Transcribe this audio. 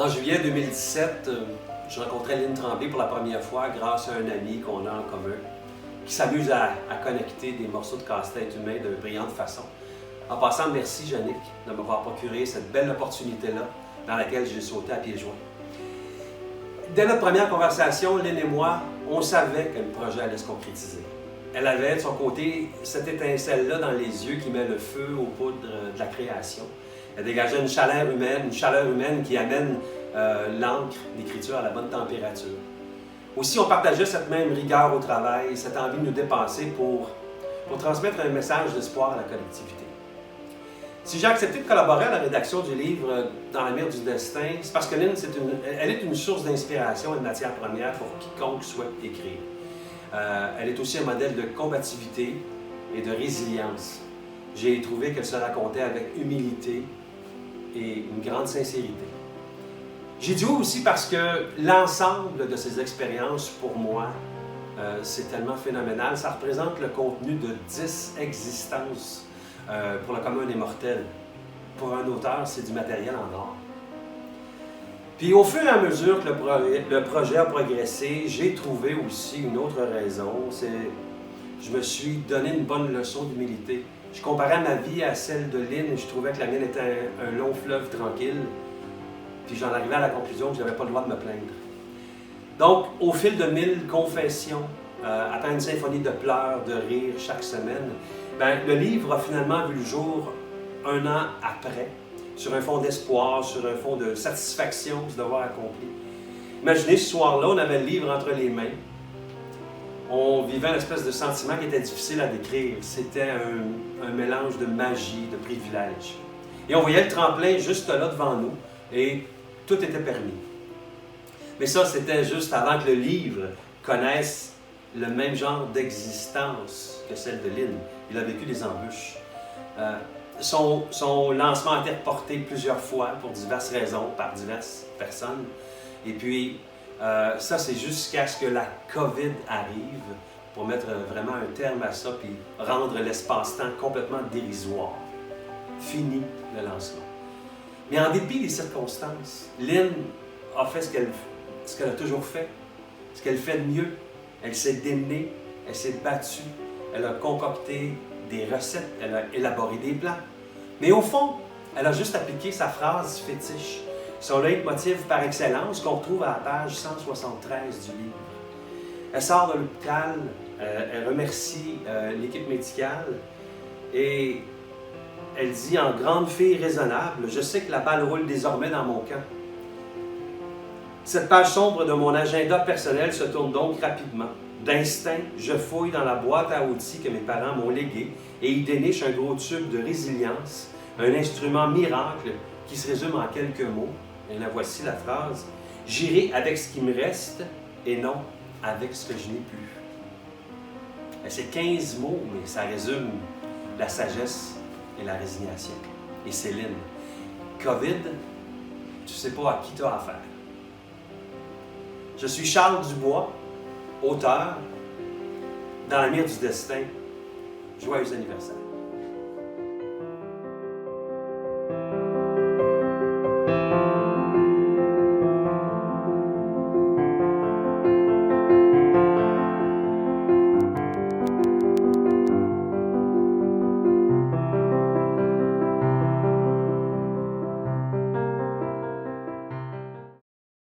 En juillet 2017, je rencontrais Lynn Tremblay pour la première fois grâce à un ami qu'on a en commun qui s'amuse à connecter des morceaux de casse-tête humain de brillante façon. En passant, merci Yannick de m'avoir procuré cette belle opportunité-là dans laquelle j'ai sauté à pieds joints. Dès notre première conversation, Lynn et moi, on savait que le projet allait se concrétiser. Elle avait de son côté cette étincelle-là dans les yeux qui met le feu aux poudres de la création. Elle dégageait une chaleur humaine qui amène l'encre d'écriture à la bonne température. Aussi, on partageait cette même rigueur au travail, cette envie de nous dépasser pour transmettre un message d'espoir à la collectivité. Si j'ai accepté de collaborer à la rédaction du livre Dans la mire du destin, c'est parce que Lynn, elle est une source d'inspiration et de matière première pour quiconque souhaite écrire. Elle est aussi un modèle de combativité et de résilience. J'ai trouvé qu'elle se racontait avec humilité et une grande sincérité. J'ai dit oui aussi parce que l'ensemble de ces expériences, pour moi, c'est tellement phénoménal. Ça représente le contenu de 10 existences pour le commun des mortels. Pour un auteur, c'est du matériel en or. Puis au fur et à mesure que le projet a progressé, j'ai trouvé aussi une autre raison. Je me suis donné une bonne leçon d'humilité. Je comparais ma vie à celle de Lynn et je trouvais que la mienne était un long fleuve tranquille. Puis j'en arrivais à la conclusion que je n'avais pas le droit de me plaindre. Donc, au fil de 1000 confessions, après une symphonie de pleurs, de rires chaque semaine, le livre a finalement vu le jour un an après, sur un fond d'espoir, sur un fond de satisfaction du devoir accompli. Imaginez, ce soir-là, on avait le livre entre les mains. On vivait une espèce de sentiment qui était difficile à décrire. C'était un mélange de magie, de privilège. Et on voyait le tremplin juste là devant nous, et tout était permis. Mais ça, c'était juste avant que le livre connaisse le même genre d'existence que celle de Lynn. Il a vécu des embûches. Son lancement a été reporté plusieurs fois pour diverses raisons, par diverses personnes. Et puis, ça, c'est jusqu'à ce que la COVID arrive pour mettre vraiment un terme à ça puis rendre l'espace-temps complètement dérisoire. Fini le lancement. Mais en dépit des circonstances, Lynn a fait ce qu'elle a toujours fait, ce qu'elle fait de mieux. Elle s'est démenée, elle s'est battue, elle a concocté des recettes, elle a élaboré des plans. Mais au fond, elle a juste appliqué sa phrase fétiche, son leitmotiv par excellence qu'on retrouve à la page 173 du livre. Elle sort de l'hôpital, elle remercie l'équipe médicale et elle dit en grande fille raisonnable, « Je sais que la balle roule désormais dans mon camp. » Cette page sombre de mon agenda personnel se tourne donc rapidement. D'instinct, je fouille dans la boîte à outils que mes parents m'ont léguée et y déniche un gros tube de résilience, un instrument miracle qui se résume en quelques mots. Et la voici la phrase, « J'irai avec ce qui me reste et non avec ce que je n'ai plus. » C'est 15 mots, mais ça résume la sagesse et la résignation. Et Céline, COVID, tu ne sais pas à qui tu as affaire. Je suis Charles Dubois, auteur, Dans la mire du destin. Joyeux anniversaire.